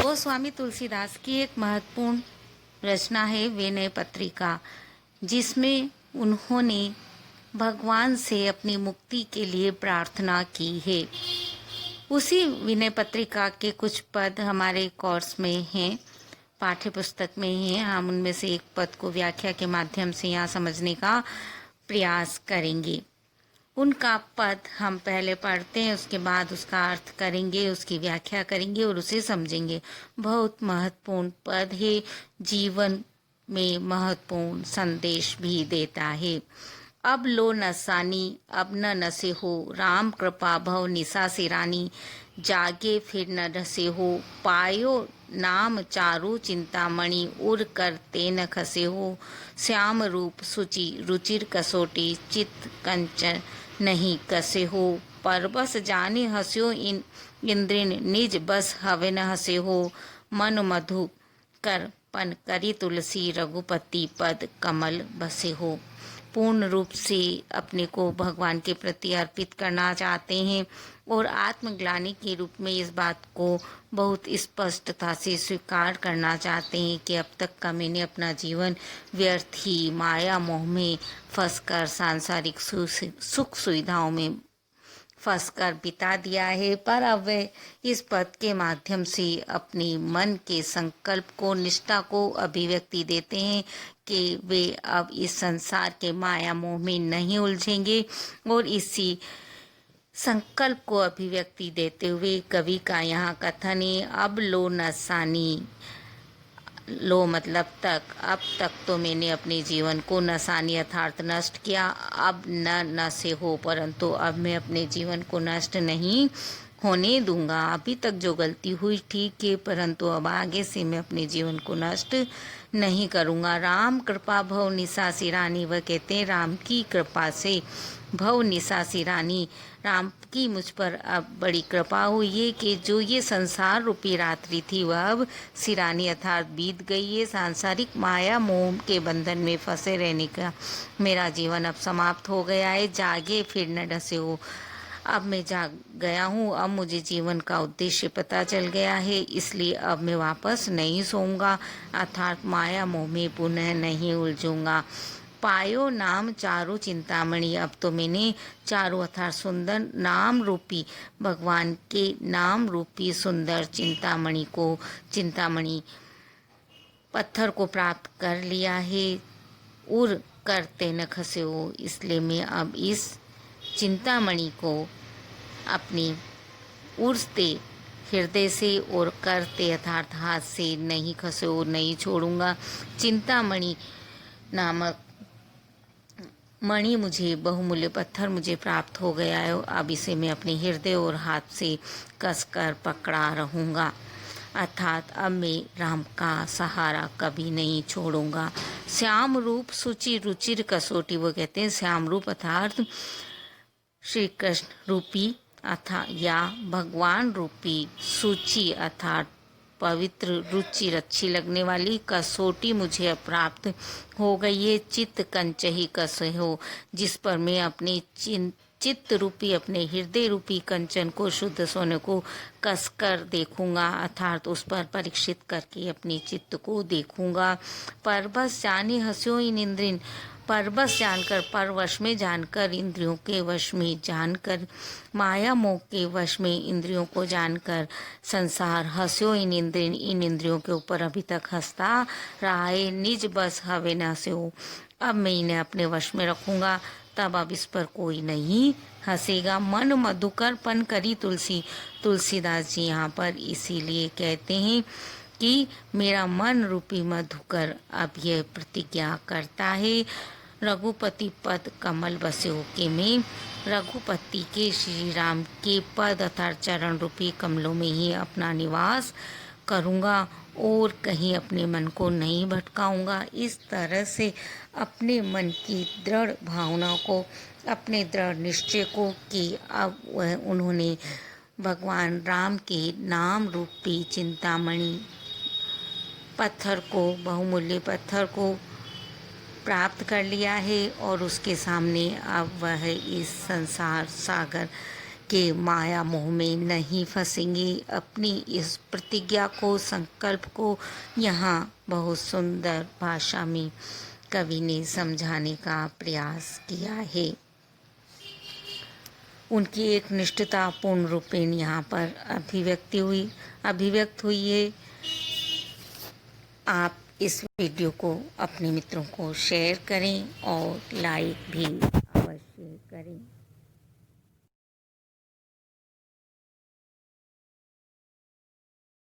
गोस्वामी तुलसीदास की एक महत्वपूर्ण रचना है विनय पत्रिका, जिसमें उन्होंने भगवान से अपनी मुक्ति के लिए प्रार्थना की है। उसी विनय पत्रिका के कुछ पद हमारे कोर्स में हैं, पाठ्य पुस्तक में हैं। हम उनमें से एक पद को व्याख्या के माध्यम से यहाँ समझने का प्रयास करेंगे। उनका पद हम पहले पढ़ते हैं, उसके बाद उसका अर्थ करेंगे, उसकी व्याख्या करेंगे और उसे समझेंगे। बहुत महत्वपूर्ण पद है, जीवन में महत्वपूर्ण संदेश भी देता है। अब लो नसानी अब न नसे हो, राम कृपा भव निशा सिरानी, जागे फिर न ढसे हो, पायो नाम चारु चिंतामणि, उर कर ते न खसे हो, श्याम रूप सुचि रुचिर कसोटी, चित्त कंचन नहीं कसे हो, परबस जाने हस्यो इंद्रिन, निज बस हवे न हसे हो, मन मधु कर पन करी तुलसी, रघुपति पद कमल बसे हो। पूर्ण रूप से अपने को भगवान के प्रति अर्पित करना चाहते हैं और आत्मग्लानि के रूप में इस बात को बहुत स्पष्टता से स्वीकार करना चाहते हैं कि अब तक का मैंने अपना जीवन व्यर्थ ही माया मोह में फंसकर सांसारिक सुख सुविधाओं में फंसकर बिता दिया है। पर अब वे इस पद के माध्यम से अपने मन के संकल्प को, निष्ठा को अभिव्यक्ति देते हैं कि वे अब इस संसार के माया मोह में नहीं उलझेंगे। और इसी संकल्प को अभिव्यक्ति देते हुए कवि का यहाँ कथन है, अब लो नसानी। लो मतलब तक, अब तक तो मैंने अपने जीवन को नसानी अर्थात नष्ट किया, अब न से हो, परंतु अब मैं अपने जीवन को नष्ट नहीं होने दूंगा। अभी तक जो गलती हुई ठीक है, परंतु अब आगे से मैं अपने जीवन को नष्ट नहीं करूंगा। राम कृपा भव निशा सिरानी, वह कहते हैं राम की कृपा से भव निशा सिरानी, राम की मुझ पर अब बड़ी कृपा हुई है कि जो ये संसार रूपी रात्रि थी वह अब सिरानी अर्थात बीत गई है। सांसारिक माया मोह के बंधन में फंसे रहने का मेरा जीवन अब समाप्त हो गया है। जागे फिर न ढसे हो, अब मैं जाग गया हूँ, अब मुझे जीवन का उद्देश्य पता चल गया है, इसलिए अब मैं वापस नहीं सोऊंगा अर्थात माया मोह में पुनः नहीं उलझूंगा। पायो नाम चारु चिंतामणि, अब तो मैंने चारु अर्थात सुंदर नाम रूपी भगवान के नाम रूपी सुंदर चिंतामणि पत्थर को प्राप्त कर लिया है। उर करते न खसे हो, इसलिए मैं अब इस चिंतामणि को अपनी उड़ते हृदय से और करते अर्थात हाथ से नहीं खसे हो, नहीं छोड़ूंगा। चिंतामणि नामक मणि मुझे, बहुमूल्य पत्थर मुझे प्राप्त हो गया है, अब इसे मैं अपने हृदय और हाथ से कसकर पकड़ा रहूँगा अर्थात अब मैं राम का सहारा कभी नहीं छोड़ूंगा। श्याम रूप सुचि रुचिर कसोटी, वो कहते हैं श्याम रूप अर्थात श्री कृष्ण रूपी अर्थात या भगवान रूपी, सूची अर्थात पवित्र, रुचि अच्छी लगने वाली, कसोटी मुझे प्राप्त हो गई है। चित्त कंचही कस हो, जिस पर मैं अपने चित्त रूपी, अपने हृदय रूपी कंचन को, शुद्ध सोने को कसकर देखूंगा अर्थात उस पर परीक्षित करके अपने चित्त को देखूंगा। परबस जाने हंस्यो इन इंद्रिन, परबस जानकर, परवश में जानकर, इंद्रियों के वश में जानकर, माया मोह के वश में इंद्रियों को जानकर, संसार हंस्यो इन इंद्रिन, इन इंद्रियों के ऊपर अभी तक हंसता रहा है। निज बस हवे न हंस्यो, अब मैं इन्हें अपने वश में रखूंगा, तब अब इस पर कोई नहीं हंसेगा। मन मधुकर पन करी तुलसी, तुलसीदास जी यहाँ पर इसीलिए कहते हैं कि मेरा मन रूपी मधुकर अब यह प्रतिज्ञा करता है, रघुपति पद कमल बसे हो, कि मैं रघुपति के श्री राम के पद अर्थात चरण रूपी कमलों में ही अपना निवास करूँगा और कहीं अपने मन को नहीं भटकाऊंगा। इस तरह से अपने मन की दृढ़ भावना को, अपने दृढ़ निश्चय को कि अब वह उन्होंने भगवान राम के नाम रूपी चिंतामणि पत्थर को, बहुमूल्य पत्थर को प्राप्त कर लिया है और उसके सामने अब वह इस संसार सागर के माया मोह में नहीं फंसेंगे। अपनी इस प्रतिज्ञा को, संकल्प को यहाँ बहुत सुंदर भाषा में कवि ने समझाने का प्रयास किया है। उनकी एक निष्ठता पूर्ण रूपेण यहाँ पर अभिव्यक्त हुई है। आप इस वीडियो को अपने मित्रों को शेयर करें और लाइक भी अवश्य करें।